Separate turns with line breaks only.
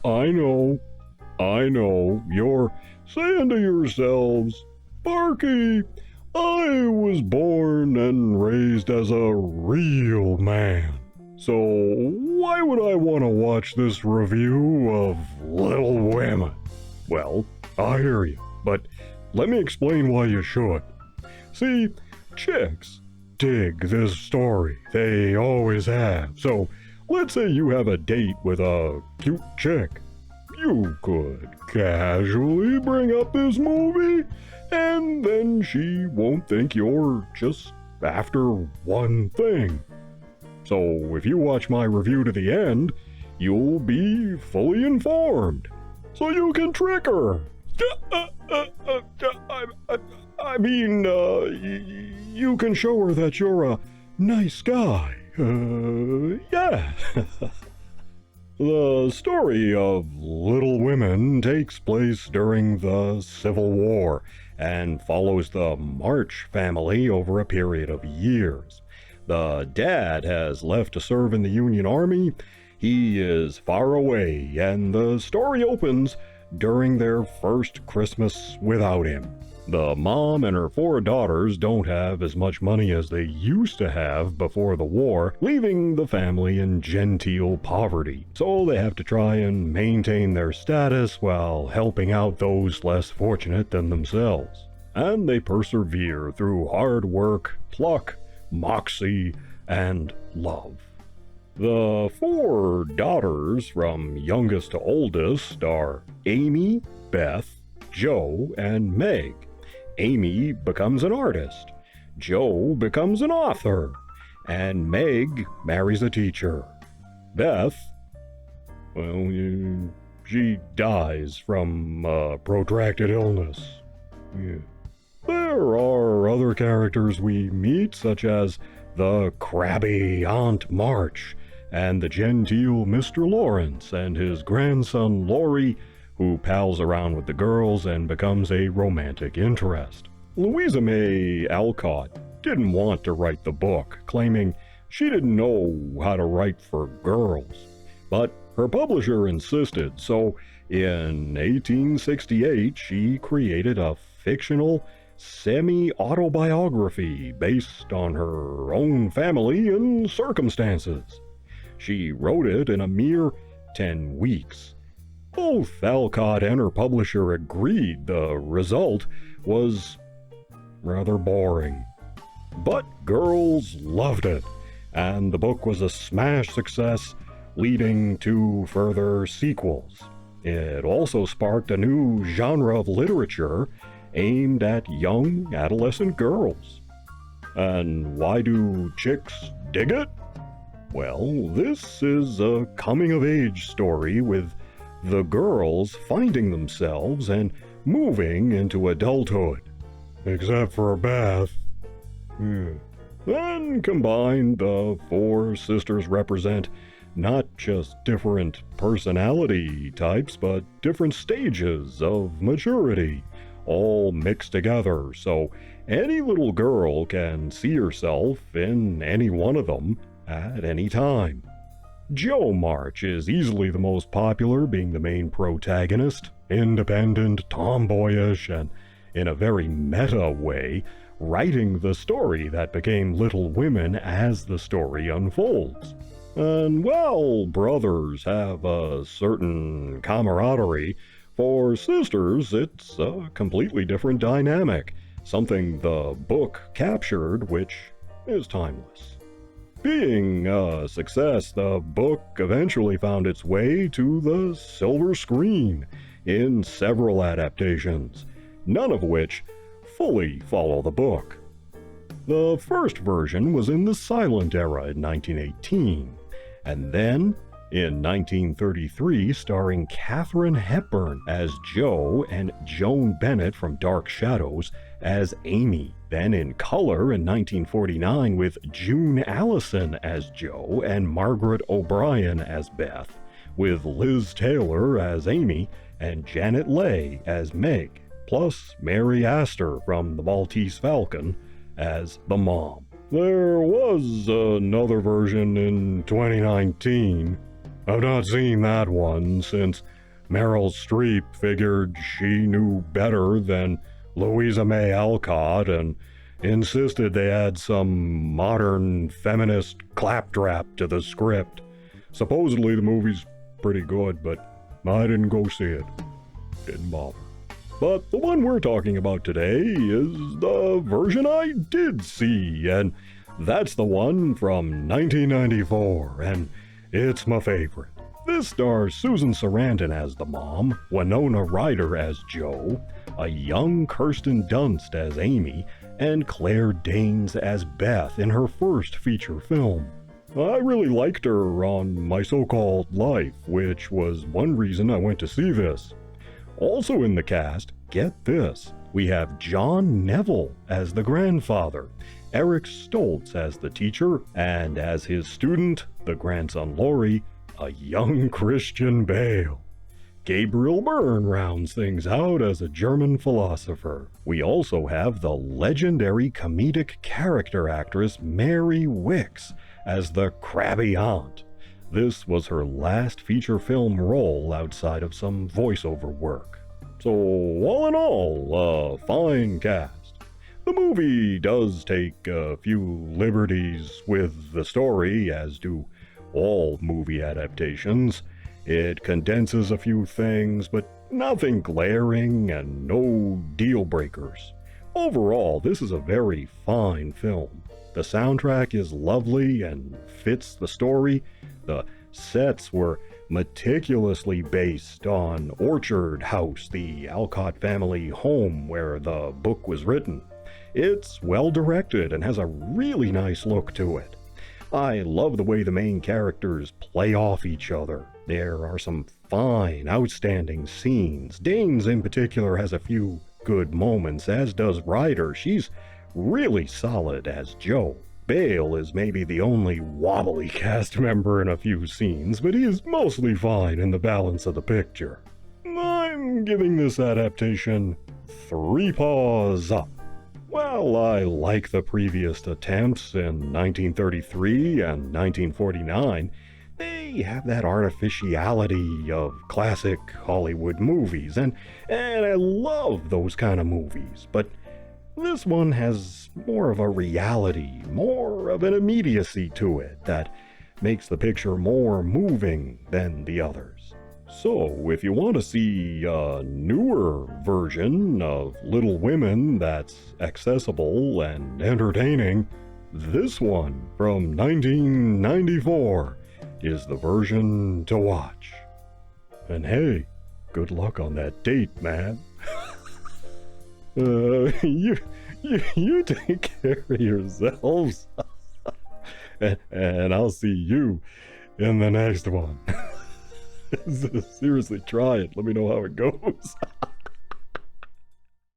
I know, you're saying to yourselves, Barkey, I was born and raised as a real man. So why would I want to watch this review of Little Women? Well, I hear you, but let me explain why you should. See, chicks dig this story. They always have. So let's say you have a date with a cute chick. You could casually bring up this movie, and then she won't think you're just after one thing. So if you watch my review to the end, you'll be fully informed. So you can trick her. You can show her that you're a nice guy. Yeah. The story of Little Women takes place during the Civil War and follows the March family over a period of years. The dad has left to serve in the Union Army. He is far away, and the story opens during their first Christmas without him. The mom and her 4 daughters don't have as much money as they used to have before the war, leaving the family in genteel poverty. So they have to try and maintain their status while helping out those less fortunate than themselves. And they persevere through hard work, pluck, moxie, and love. The 4 daughters, from youngest to oldest, are Amy, Beth, Jo, and Meg. Amy becomes an artist, Jo becomes an author, and Meg marries a teacher. Beth, well, she dies from protracted illness. Yeah. There are other characters we meet, such as the crabby Aunt March, and the genteel Mr. Lawrence and his grandson Laurie, who pals around with the girls and becomes a romantic interest. Louisa May Alcott didn't want to write the book, claiming she didn't know how to write for girls. But her publisher insisted, so in 1868 she created a fictional semi-autobiography based on her own family and circumstances. She wrote it in a mere 10 weeks. Both Alcott and her publisher agreed the result was rather boring. But girls loved it, and the book was a smash success, leading to further sequels. It also sparked a new genre of literature aimed at young adolescent girls. And why do chicks dig it? Well, this is a coming-of-age story with the girls finding themselves and moving into adulthood. Except for Beth. Then combined, the 4 sisters represent not just different personality types, but different stages of maturity, all mixed together, so any little girl can see herself in any one of them at any time. Jo March is easily the most popular, being the main protagonist, independent, tomboyish, and in a very meta way, writing the story that became Little Women as the story unfolds. And while brothers have a certain camaraderie, for sisters it's a completely different dynamic, something the book captured, which is timeless. Being a success, the book eventually found its way to the silver screen in several adaptations, none of which fully follow the book. The first version was in the silent era in 1918, and then in 1933 starring Katharine Hepburn as Jo and Joan Bennett from Dark Shadows as Amy. Then in color in 1949 with June Allison as Jo and Margaret O'Brien as Beth, with Liz Taylor as Amy and Janet Leigh as Meg, plus Mary Astor from The Maltese Falcon as the mom. There was another version in 2019. I've not seen that one since Meryl Streep figured she knew better than Louisa May Alcott and insisted they add some modern feminist claptrap to the script. Supposedly the movie's pretty good, but I didn't go see it. Didn't bother. But the one we're talking about today is the version I did see, and that's the one from 1994, and it's my favorite. This stars Susan Sarandon as the mom, Winona Ryder as Jo, a young Kirsten Dunst as Amy, and Claire Danes as Beth in her first feature film. I really liked her on My So-Called Life, which was one reason I went to see this. Also in the cast, get this, we have John Neville as the grandfather, Eric Stoltz as the teacher, and as his student, the grandson Laurie, a young Christian Bale. Gabriel Byrne rounds things out as a German philosopher. We also have the legendary comedic character actress Mary Wicks as the crabby aunt. This was her last feature film role outside of some voiceover work. So, all in all, a fine cast. The movie does take a few liberties with the story, as do all movie adaptations. It condenses a few things, but nothing glaring and no deal breakers. Overall, this is a very fine film. The soundtrack is lovely and fits the story. The sets were meticulously based on Orchard House, the Alcott family home where the book was written. It's well directed and has a really nice look to it. I love the way the main characters play off each other. There are some fine, outstanding scenes. Danes in particular has a few good moments, as does Ryder. She's really solid as Jo. Bale is maybe the only wobbly cast member in a few scenes, but he is mostly fine in the balance of the picture. I'm giving this adaptation 3 paws up. Well, I like the previous attempts in 1933 and 1949. They have that artificiality of classic Hollywood movies, and I love those kind of movies, but this one has more of a reality, more of an immediacy to it that makes the picture more moving than the others. So, if you want to see a newer version of Little Women that's accessible and entertaining, this one from 1994 is the version to watch. And hey, good luck on that date, man. You take care of yourselves. and I'll see you in the next one. Seriously, try it. Let me know how it goes.